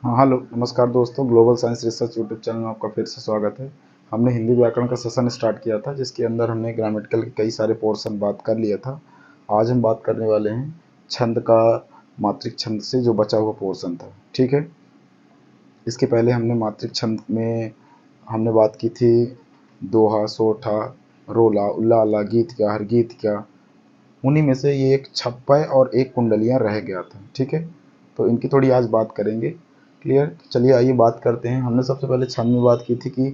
हाँ हेलो नमस्कार दोस्तों, global science research YouTube channel में आपका फिर से स्वागत है। हमने हिंदी व्याकरण का सेशन स्टार्ट किया था जिसके अंदर हमने ग्रामेटिकल के कई सारे पोर्शन बात कर लिया था। आज हम बात करने वाले हैं छंद का, मात्रिक छंद से जो बचा हुआ पोर्शन था। ठीक है, इसके पहले हमने मात्रिक छंद में हमने बात की थी दोहा, सोठा, रोला, उल्लाला, गीत क्या, हर गीत क्या। उन्हीं में से ये एक छप्पय और एक कुंडलियाँ रह गया था। ठीक है, तो इनकी थोड़ी आज बात करेंगे। क्लियर, चलिए आइए बात करते हैं। हमने सबसे पहले छंद में बात की थी कि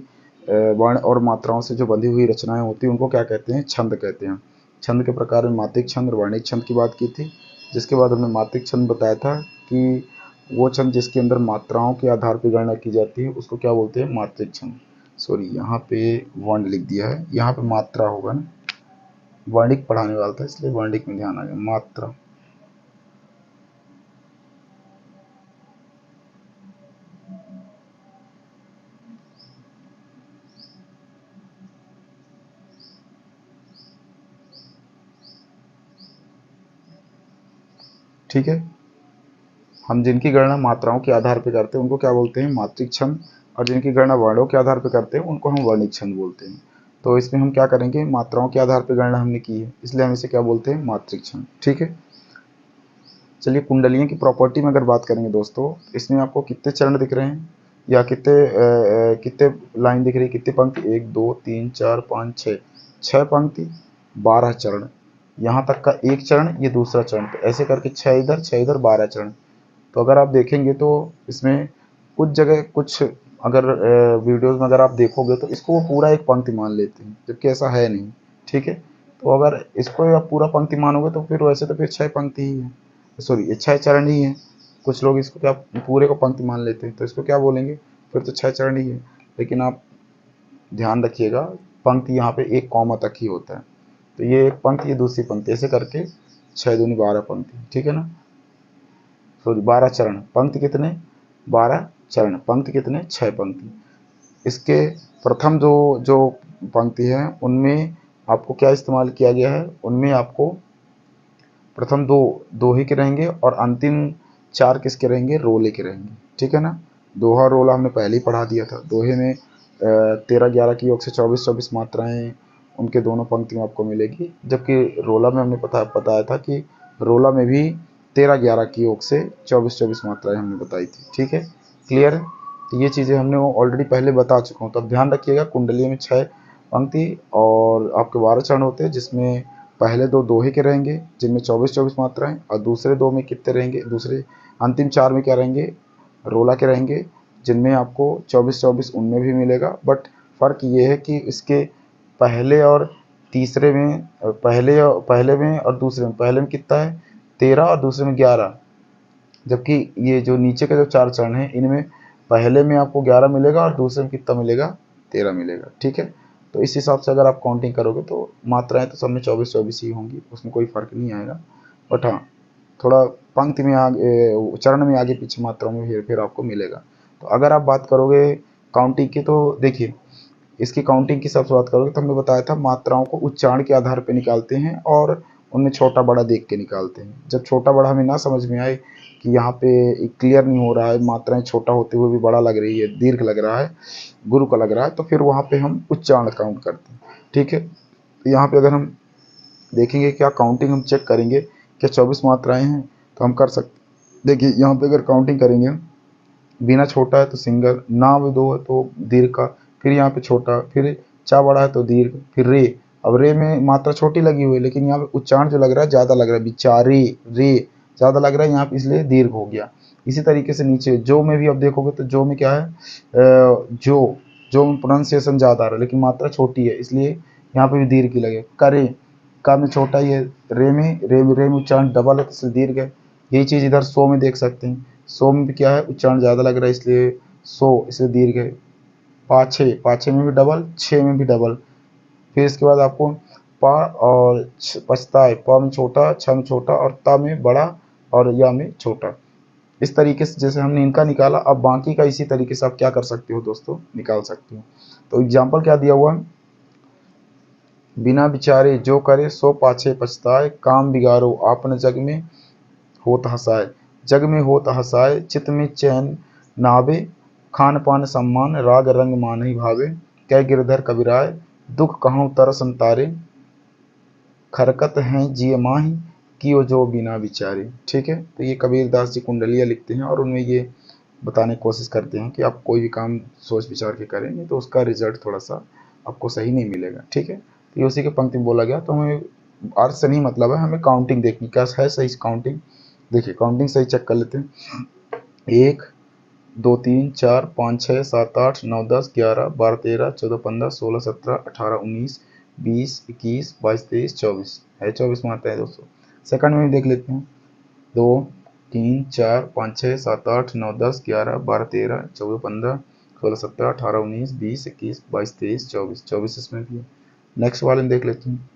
वर्ण और मात्राओं से जो बंधी हुई रचनाएं होती हैं उनको क्या कहते हैं, छंद कहते हैं। छंद के प्रकार में मात्रिक छंद और वर्णिक छंद की बात की थी। जिसके बाद हमने मात्रिक छंद बताया था कि वो छंद जिसके अंदर मात्राओं के आधार पर गणना की जाती है उसको क्या बोलते हैं, मात्रिक छंद। सॉरी, यहाँ पे वर्ण लिख दिया है, यहाँ पे मात्रा होगा ना, वर्णिक पढ़ाने वाला था इसलिए वर्णिक में ध्यान आ गया, मात्रा। ठीक है, हम जिनकी गणना मात्राओं के आधार पर करते हैं उनको क्या बोलते हैं, मात्रिक छंद। और जिनकी गणना वर्णों के आधार पर करते हैं उनको हम वर्णिक छंद बोलते हैं। तो इसमें हम क्या करेंगे, मात्राओं के आधार पर गणना हमने की है इसलिए हम इसे क्या बोलते हैं, मात्रिक छंद। ठीक है, चलिए कुंडलियों की प्रॉपर्टी में अगर बात करेंगे दोस्तों, इसमें आपको कितने चरण दिख रहे हैं या कितने कितने लाइन दिख रही है, कितनी पंक्ति, 1 2 3 4 5 6, 6 पंक्ति, 12 चरण। यहाँ तक का एक चरण, ये दूसरा चरण, तो ऐसे करके 6 इधर 6 इधर, 12 चरण। तो अगर आप देखेंगे तो इसमें कुछ जगह कुछ, अगर वीडियोस में अगर आप देखोगे तो इसको वो पूरा एक पंक्ति मान लेते हैं जबकि ऐसा है नहीं। ठीक है, तो अगर इसको आप पूरा पंक्ति मानोगे तो फिर वैसे तो फिर 6 पंक्ति ही है, सॉरी ये 6 चरण ही है। कुछ लोग इसको क्या पूरे को पंक्ति मान लेते हैं, तो इसको क्या बोलेंगे, फिर तो 6 चरण ही है। लेकिन आप ध्यान रखिएगा, पंक्ति यहाँ पे एक कॉमा तक ही होता है। तो ये एक पंक्ति, ये दूसरी पंक्ति, ऐसे करके 6 दूनी 12 पंक्ति। ठीक है ना, सॉरी 12 चरण, पंक्ति कितने, 12 चरण, पंक्ति कितने, 6 पंक्ति। इसके प्रथम जो जो पंक्ति है उनमें आपको क्या इस्तेमाल किया गया है, उनमें आपको प्रथम दो दोहे के रहेंगे और अंतिम 4 किसके रहेंगे, रोले के रहेंगे। ठीक है ना, दोहा रोला हमने पहले ही पढ़ा दिया था। दोहे में 13-11 की योग से 24-24 मात्राएं उनके दोनों पंक्ति में आपको मिलेगी, जबकि रोला में हमने बताया था कि रोला में भी 13-11 की योग से 24-24 मात्राएं हमने बताई थी। ठीक है, क्लियर। तो ये चीज़ें हमने वो ऑलरेडी पहले बता चुका हूँ। तो अब ध्यान रखिएगा, कुंडली में 6 पंक्ति और आपके 12 चरण होते हैं, जिसमें पहले 2 दोहे के रहेंगे जिनमें 24-24 मात्राएं, और दूसरे 2 में कितने रहेंगे, दूसरे अंतिम 4 में क्या रहेंगे, रोला के रहेंगे, जिनमें आपको 24-24 उनमें भी मिलेगा। बट फ़र्क ये है कि इसके पहले और तीसरे में, पहले में और दूसरे में, पहले में कितना है 13 और दूसरे में 11, जबकि ये जो नीचे के जो 4 चरण हैं इनमें पहले में आपको 11 मिलेगा और दूसरे में कितना मिलेगा, 13 मिलेगा। ठीक है, तो इस हिसाब से अगर आप काउंटिंग करोगे तो मात्राएं तो सब में 24-24 ही होंगी, उसमें कोई फ़र्क नहीं आएगा। बट हाँ, थोड़ा पंक्ति में आगे, चरण में आगे पीछे मात्राओं में हेर फेर आपको मिलेगा। तो अगर आप बात करोगे काउंटिंग की, तो देखिए इसकी काउंटिंग की सबसे बात करोगे तो हमने बताया था मात्राओं को उच्चारण के आधार पर निकालते हैं और उनमें छोटा बड़ा देख के निकालते हैं। जब छोटा बड़ा हमें ना समझ में आए कि यहाँ पे क्लियर नहीं हो रहा है, मात्राएं छोटा होते हुए भी बड़ा लग रही है, दीर्घ लग रहा है, गुरु का लग रहा है, तो फिर वहाँ पे हम उच्चारण काउंट करते हैं। ठीक है, तो यहाँ पे अगर हम देखेंगे क्या काउंटिंग हम चेक करेंगे क्या 24 मात्राएं हैं तो हम कर सकते। देखिए यहाँ पे अगर काउंटिंग करेंगे, बिना छोटा है तो सिंगल, ना भी दो है तो दीर्घ का, फिर यहाँ पे छोटा, फिर चा बड़ा है तो दीर्घ, फिर रे। अब रे में मात्रा छोटी लगी हुई है लेकिन यहाँ पे उच्चारण जो लग रहा है ज़्यादा लग रहा है, बिचारे, रे ज़्यादा लग रहा है यहाँ पे इसलिए दीर्घ हो गया। इसी तरीके से नीचे जो में भी अब देखोगे तो जो में क्या है, जो में प्रोनाउंसिएशन ज़्यादा आ रहा है लेकिन मात्रा छोटी है इसलिए यहाँ पे भी दीर्घ ही लगे। करे, का में छोटा ही है, रे में उच्चारण डबल है तो इसलिए दीर्घ है। यही चीज़ इधर सो में देख सकते हैं, सो में भी क्या है, उच्चारण ज़्यादा लग रहा है इसलिए सो, इसलिए दीर्घ है। पाछे, पाछे में भी डबल, छः में भी डबल। फिर इसके बाद आपको पा और पछताए, प में छोटा, छ में छोटा और ता में बड़ा और या में छोटा। इस तरीके से जैसे हमने इनका निकाला, अब बाकी का इसी तरीके से आप क्या कर सकते हो दोस्तों, निकाल सकते हो। तो एग्जाम्पल क्या दिया हुआ है, बिना विचारे जो करे सो पाछे पछताए, काम बिगाड़ो आपन जग में होत हसाए, जग में होत हसाए, चित में चैन नावे खान पान सम्मान, राग रंग मानहि भावे, कै गिरधर कबीराय, दुख कहूँ तरस अंतारे, खरकत हैं जिय माही, कियो जो बिना विचारे। ठीक है, तो ये कबीरदास जी कुंडलियाँ लिखते हैं और उनमें ये बताने की कोशिश करते हैं कि आप कोई भी काम सोच विचार के करेंगे तो उसका रिजल्ट थोड़ा सा आपको सही नहीं मिलेगा। ठीक है, तो ये उसी के पंक्ति में बोला गया। तो हमें अर्थ से नहीं मतलब है, हमें काउंटिंग देखनी क्या है सही काउंटिंग। देखिए काउंटिंग सही चेक कर लेते हैं। 1 2 3 4 5 6 7 8 9 10 11 12 13 14 15 16 17 18 19 20 21 22 23 24 है, 24 में आता है दोस्तों। सेकंड में भी देख लेते हैं। 2 3 4 5 6 7 8 9 10 11 12 13 14 15 16 17 18 19 20 21 22 23 24 24 इसमें भी है। नेक्स्ट वाले में देख लेते हैं।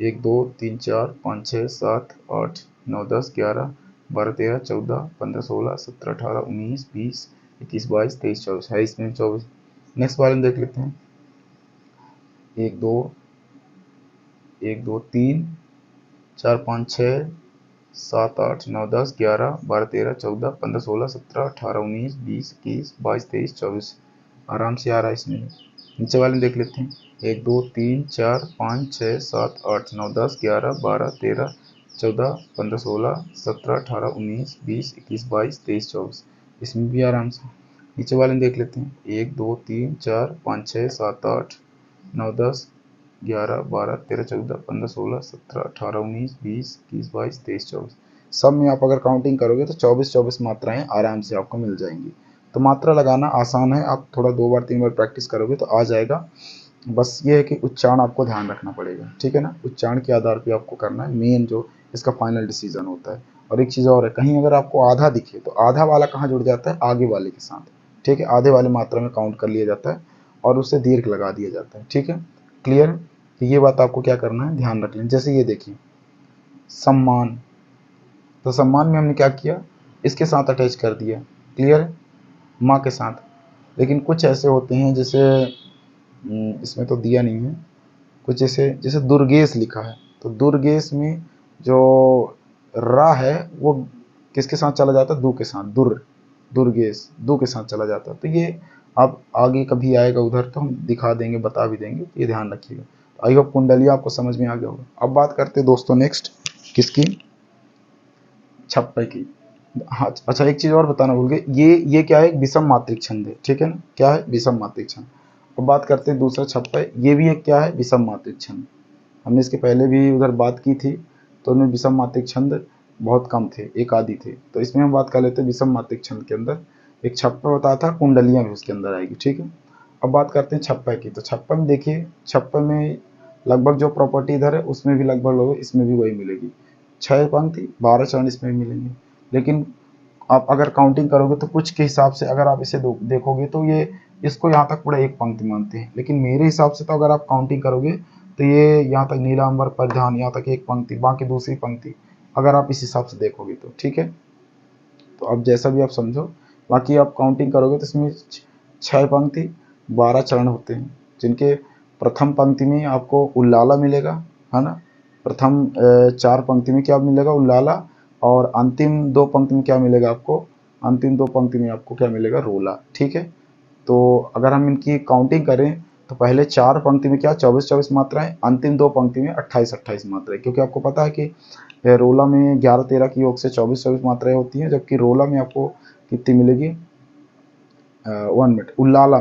1 2 3 4 5 6 7 8 9 10 11 12 13 14 15 16 17 18 19 20 21 22 23 24 है, इसमें 24। नेक्स्ट वाले में देख लेते हैं। 1 2 3 4 5 6 7 8 9 10 11 12 13 14 15 16 17 18 19 20 21 22 23 24 आराम से आ रहा है इसमें। नीचे वाले देख लेते हैं। 1 2 3 4 5 6 7 8 9 10 11 12 13 14 15 16 17 18 19 20 21 22 23 24 इसमें भी आराम से। नीचे वाले देख लेते हैं। 1 2 3 4 5 6 7 8 9 10 11 12 13 14 15 16 17 18 19 20 21 22 23 24 सब में आप अगर काउंटिंग करोगे तो 24 मात्राएं आराम से आपको मिल जाएंगी। तो मात्रा लगाना आसान है, आप थोड़ा 2 बार 3 बार प्रैक्टिस करोगे तो आ जाएगा। बस ये है कि उच्चारण आपको ध्यान रखना पड़ेगा। ठीक है ना, उच्चारण के आधार पर आपको करना है, मेन जो इसका फाइनल डिसीजन होता है। और एक चीज़ और है, कहीं अगर आपको आधा दिखे तो आधा वाला कहाँ जुड़ जाता है, आगे वाले के साथ। ठीक है, आधे वाली मात्रा में काउंट कर लिया जाता है और उससे दीर्घ लगा दिया जाता है। ठीक है, क्लियर। तो ये बात आपको क्या करना है, ध्यान रख लें। जैसे ये देखिए सम्मान, तो सम्मान में हमने क्या किया, इसके साथ अटैच कर दिया, क्लियर है, माँ के साथ। लेकिन कुछ ऐसे होते हैं जैसे इसमें तो दिया नहीं है, कुछ जैसे जैसे दुर्गेश लिखा है, तो दुर्गेश में जो रा है वो किसके साथ चला जाता है, दू के साथ, दुर्गेश दू के साथ चला जाता है। तो ये आप आगे कभी आएगा उधर तो हम दिखा देंगे, बता भी देंगे, ये ध्यान रखिएगा। आई होप कुंडलिया आपको समझ में आ गया होगा। अब बात करते हैं दोस्तों नेक्स्ट किसकी, छप्पे की। हाँ अच्छा, एक चीज़ और बताना भूल गए, ये क्या है, एक विषम मात्रिक छंद है। ठीक है ना, क्या है, विषम मात्रिक छंद। अब बात करते हैं दूसरा छप्पे, ये भी एक क्या है, विषम मात्रिक छंद। हमने इसके पहले भी उधर बात की थी, तो उनमें विषम मात्रिक छंद बहुत कम थे, एक आदि थे। तो इसमें हम बात कर लेते हैं विषम मात्रिक छंद के अंदर एक छप्पा बताया था, कुंडलियाँ भी उसके अंदर आएगी। ठीक है, अब बात करते हैं छप्पा की। तो छप्पा में देखिए, छप्पा में लगभग जो प्रॉपर्टी इधर है उसमें भी लगभग लोग इसमें भी वही मिलेगी, 6 पंक्ति 12 चरण इसमें भी मिलेंगे। लेकिन आप अगर काउंटिंग करोगे तो कुछ के हिसाब से अगर आप इसे देखोगे तो ये इसको यहाँ तक पूरा एक पंक्ति मानते हैं, लेकिन मेरे हिसाब से तो अगर आप काउंटिंग करोगे तो ये यहाँ तक नीलांबर परिधान यहाँ तक एक पंक्ति, बाकी दूसरी पंक्ति, अगर आप इस हिसाब से देखोगे तो। ठीक है, तो अब जैसा भी आप समझो, बाकी आप काउंटिंग करोगे तो इसमें 6 पंक्ति 12 चरण होते हैं, जिनके प्रथम पंक्ति में आपको उल्लाला मिलेगा, है ना। प्रथम 4 पंक्ति में क्या मिलेगा, उल्लाला, और अंतिम 2 पंक्ति में क्या मिलेगा आपको, अंतिम 2 पंक्ति में आपको क्या मिलेगा, रोला। ठीक है, तो अगर हम इनकी काउंटिंग करें तो पहले 4 पंक्ति में क्या 24-24 मात्राएं, अंतिम 2 पंक्ति में 28-28 मात्राएं, क्योंकि आपको पता है कि रोला में 11-13 की योग से 24-24 मात्राएं होती हैं, जबकि रोला में आपको कितनी मिलेगी, 1 मिनट, उल्लाला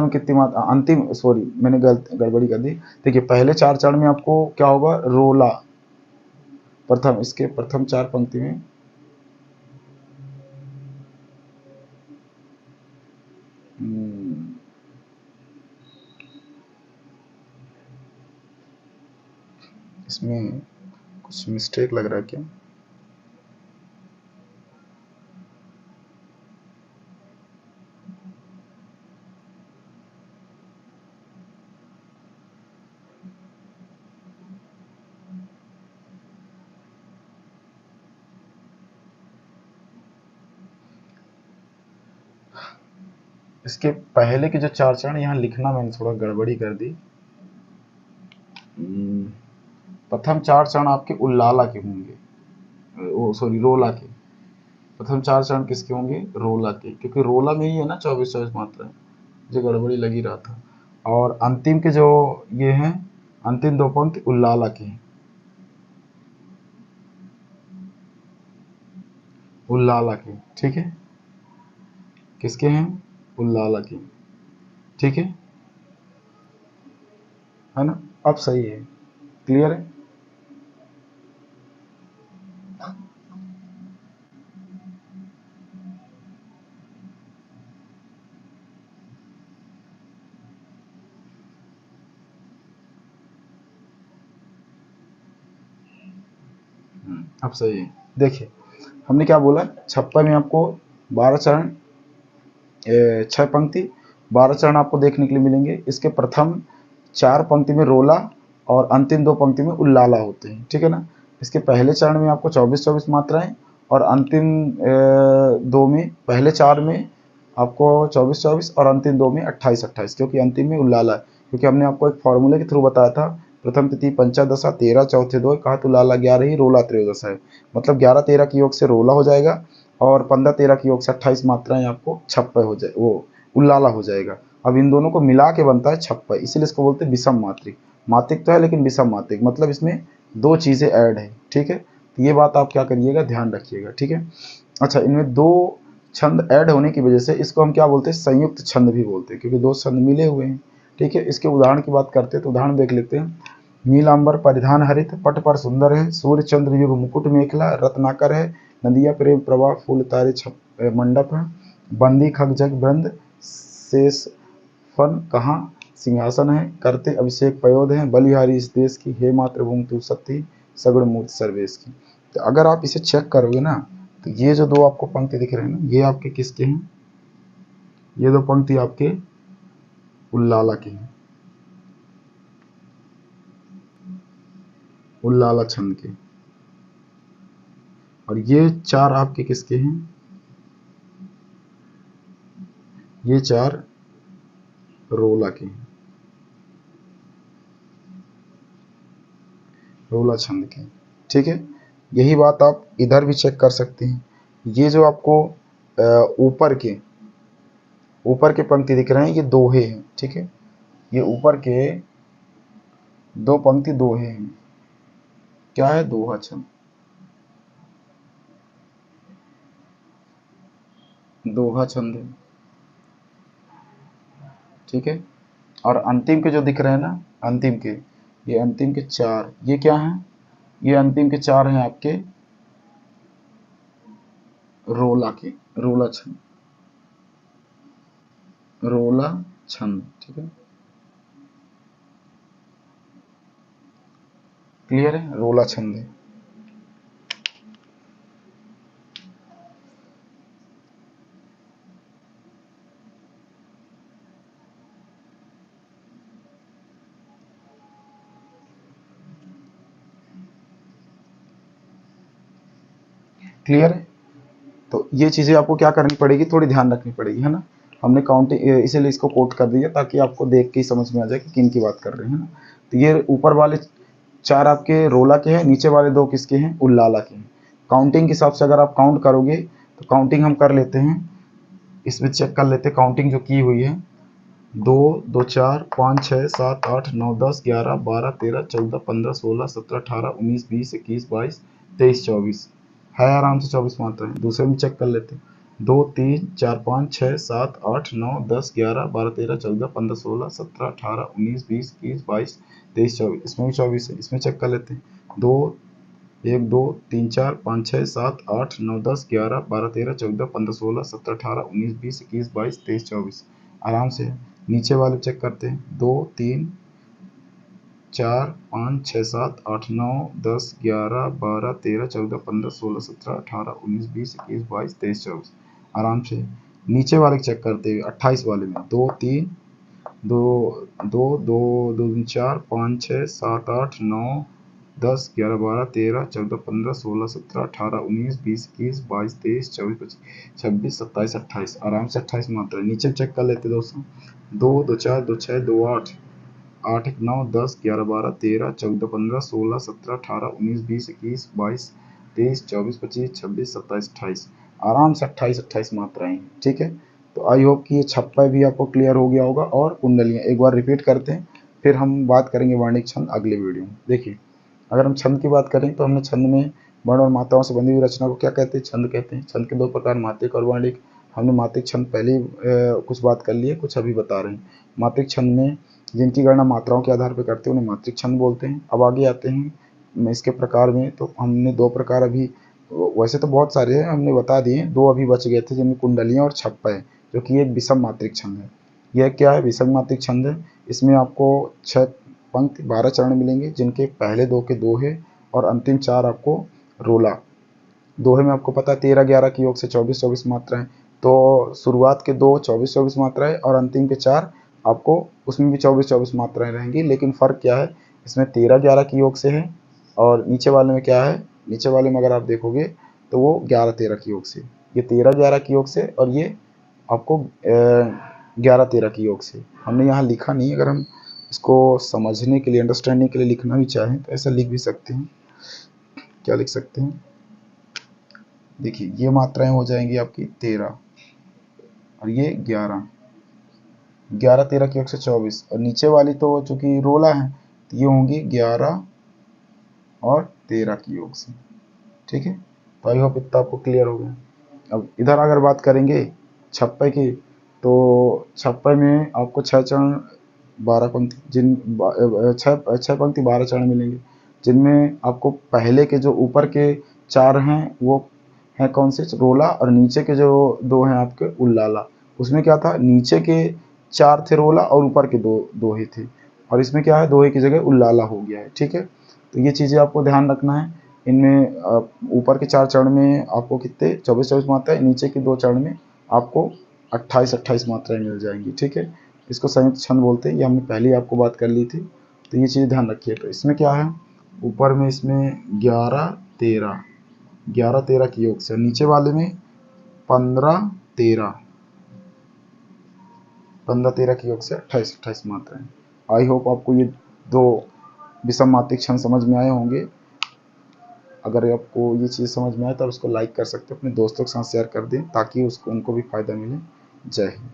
में कितनी मात्रा, अंतिम, सॉरी मैंने गड़बड़ी कर दी। देखिए पहले 4 चरण में आपको क्या होगा, रोला प्रथम, इसके प्रथम 4 पंक्ति में इसमें कुछ मिस्टेक लग रहा है क्या, इसके पहले के जो 4 चरण यहाँ लिखना मैंने थोड़ा गड़बड़ी कर दी। प्रथम 4 चरण आपके उल्लाला के होंगे, रोला के। प्रथम 4 चरण किसके होंगे? रोला के, क्योंकि रोला में ही है ना 24 मात्राएं, जो गड़बड़ी लगी रहा था। और अंतिम के जो ये हैं, अंतिम 2 पंक्ति उल्लाला के हैं, उल्लाला के, ठीक है, किसके हैं? उल्लाला के, ठीक है ना? अब सही है, क्लियर है? अब सही है। देखिए हमने क्या बोला, 56 में आपको 12 चरण, 6 पंक्ति 12 चरण आपको देखने के लिए मिलेंगे। इसके प्रथम 4 पंक्ति में रोला और अंतिम 2 पंक्ति में उल्लाला होते हैं, ठीक है ना? इसके पहले चरण में आपको 24 मात्राएं और अंतिम 2 में, पहले 4 में आपको 24 और अंतिम 2 में 28, क्योंकि अंतिम में उल्लाला है। क्योंकि हमने आपको एक फॉर्मूले के थ्रू बताया था, प्रथम तिथि पंचदशा 13 चौथे 2 कहा तो उल्लाला 11 ही रोला त्रयोदशा है। मतलब 11-13 की योग से रोला हो जाएगा और 15-13 की योग से 28 मात्राएं आपको 56 हो जाए, वो उल्लाला हो जाएगा। अब इन दोनों को मिला के बनता है 56, इसीलिए इसको बोलते हैं विषम मात्रिक। मात्रिक तो है लेकिन विषम मात्रिक, मतलब इसमें 2 चीज़ें ऐड है, ठीक है? तो ये बात आप क्या करिएगा, ध्यान रखिएगा, ठीक है? अच्छा, इनमें 2 छंद ऐड होने की वजह से इसको हम क्या बोलते हैं, संयुक्त छंद भी बोलते हैं, क्योंकि 2 छंद मिले हुए हैं, ठीक है? इसके उदाहरण की बात करते हैं, तो उदाहरण देख लेते हैं। नीलांबर परिधान हरित, पट पर सुंदर है, सूर्य चंद्र युग मुकुट मेखला, रत्नाकर है, नदिया प्रेम प्रवाह, फूल तारे मंडप है, बंदी खग जग वृंद, शेष फन कहाँ सिंहासन है, करते अभिषेक पयोध है, बलिहारी इस देश की, हे मातृभूमि तू सती, सगुण मूर्ति सर्वेश की। तो अगर आप इसे चेक करोगे ना, तो ये जो 2 आपको पंक्ति दिख रहे हैं ना, ये आपके किसके हैं? ये 2 पंक्ति आपके उल्लाला के हैं, उल्लाला छंद के। और ये 4 आपके किसके हैं? ये 4 रोला के हैं, रोला छंद के, ठीक है? यही बात आप इधर भी चेक कर सकते हैं। ये जो आपको ऊपर के पंक्ति दिख रहे हैं, ये दोहे हैं, ठीक है? ये ऊपर के 2 पंक्ति दोहे हैं। क्या है? दोहा छंद, दोहा छंद है, ठीक है? और अंतिम के जो दिख रहे हैं ना, अंतिम के, ये अंतिम के 4, ये क्या हैं? ये अंतिम के 4 हैं आपके रोला के, रोला छंद, रोला छंद, ठीक है? क्लियर है? रोला छंद है। क्लियर है? तो ये चीज़ें आपको क्या करनी पड़ेगी, थोड़ी ध्यान रखनी पड़ेगी, है ना? हमने काउंटिंग इसीलिए इसको कोट कर दिया ताकि आपको देख के ही समझ में आ जाए कि किन की बात कर रहे हैं ना। तो ये ऊपर वाले 4 आपके रोला के हैं, नीचे वाले 2 किसके हैं? उल्लाला के हैं। काउंटिंग के हिसाब से अगर आप काउंट करोगे तो काउंटिंग हम कर लेते हैं, इसमें चेक कर लेते हैं काउंटिंग जो की हुई है। 2 2 4 5 6 7 8 9 10 11 12 13 14 15 16 17 18 19 20 21 22 23 24 है, आराम से 24 मात्राएं। दूसरे में चेक कर लेते हैं। 2 3 4 5 6 7 8 9 10 11 12 13 14 15 16 17 18 19 20 21 22 23 24, इसमें भी 24 है, इसमें चेक कर लेते हैं। 2 1 2 3 4 5 6 7 8 9 10 11 12 13 14 15 16 17 18 19 20 21 22 23 24, आराम से। नीचे वाले चेक करते हैं। 2 3 4 5 6 7 8 9 10 11 12 13 14 15 16 17 18 19 20 21 22 23 24, आराम से। नीचे वाले चेक करते हैं 28 वाले में। 2 3 2 2 2 2 4 5 6 7 8 9 10 11 12 13 14 15 16 17 18 19 20 21 22 23 24 25 26 27 28, आराम से 28 मात्रा। नीचे चेक कर लेते दोस्तों। 2 2 4 2 6 2 8 8 1 9 10 11 12 13 14 15 16 17 18 19 20 21 22 23, 24, 25, 26, 27, 28, आराम से 28 मात्राएं, ठीक है। तो आई होप कि ये छप्पा भी आपको क्लियर हो गया होगा। और कुंडलियाँ एक बार रिपीट करते हैं, फिर हम बात करेंगे वर्णिक छंद अगले वीडियो में। देखिए, अगर हम छंद की बात करें तो हमने छंद में वर्ण और मात्राओं से बनी हुई रचना को क्या कहते हैं? छंद कहते हैं। छंद के दो प्रकार, मात्रिक और वर्णिक। हमने मात्रिक छंद पहले कुछ बात कर ली है, कुछ अभी बता रहे हैं। मात्रिक छंद में जिनकी गणना मात्राओं के आधार पर करते हैं उन्हें मात्रिक छंद बोलते हैं। अब आगे आते हैं इसके प्रकार में। तो हमने दो प्रकार अभी, वैसे तो बहुत सारे हैं, हमने बता दिए, दो अभी बच गए थे, जिनमें कुंडलियाँ और छप्पा है, जो कि एक विषम मात्रिक छंद है। यह क्या है? विषम मात्रिक छंद है। इसमें आपको 6 पंक्ति 12 चरण मिलेंगे, जिनके पहले दो के दोहे और अंतिम 4 आपको रोला। दोहे में आपको पता है 13-11 के योग से 24-24 मात्राएं। तो शुरुआत के दो 24-24 मात्राएं और अंतिम के 4 आपको उसमें भी 24-24 मात्राएं रहेंगी। लेकिन फ़र्क क्या है? इसमें 13-11 के योग से है, और नीचे वाले में क्या है? नीचे वाले में अगर आप देखोगे तो वो 11-13 के योग से। ये 13-11 के योग से, और ये आपको 11-13 के योग से। हमने यहाँ लिखा नहीं, अगर हम इसको समझने के लिए, अंडरस्टैंडिंग के लिए लिखना भी चाहें तो ऐसा लिख भी सकते हैं। क्या लिख सकते हैं? देखिए, ये मात्राएं हो जाएंगी आपकी 13 और ये 11, 11-13 के योग से 24, और नीचे वाली तो चूंकि रोला है तो ये होंगी 11 और 13 के योग से, ठीक है। तो आई होप इतना आपको क्लियर हो गया। अब इधर अगर बात करेंगे छप्पे की, तो छप्पे में आपको 6 चरण 12 पंक्ति, छः पंक्ति 12 चरण मिलेंगे, जिनमें आपको पहले के जो ऊपर के 4 हैं वो हैं कौन से? रोला। और नीचे के जो 2 हैं आपके उल्लाला। उसमें क्या था? नीचे के 4 थे रोला और ऊपर के 2 दोहे थे, और इसमें क्या है? दोहे की जगह उल्लाला हो गया है, ठीक है। तो ये चीज़ें आपको ध्यान रखना है। इनमें ऊपर के 4 चरण में आपको कितने 24-24 मात्राएं, नीचे के 2 चरण में आपको 28-28 मात्राएं मिल जाएंगी, ठीक है। इसको संयुक्त छंद बोलते हैं, ये हमने पहले ही आपको बात कर ली थी। तो ये चीज़ ध्यान रखिए। तो इसमें क्या है? ऊपर में इसमें 11-13, 11-13 के योग से, नीचे वाले में 15-13, 15-13 के योग से 28-28 मात्राएं। आई होप आपको ये दो विषम मात्रिक छंद समझ में आए होंगे। अगर आपको ये चीज़ समझ में आए तो उसको लाइक कर सकते हो, अपने दोस्तों के साथ शेयर कर दें, ताकि उनको भी फायदा मिले। जय हिंद।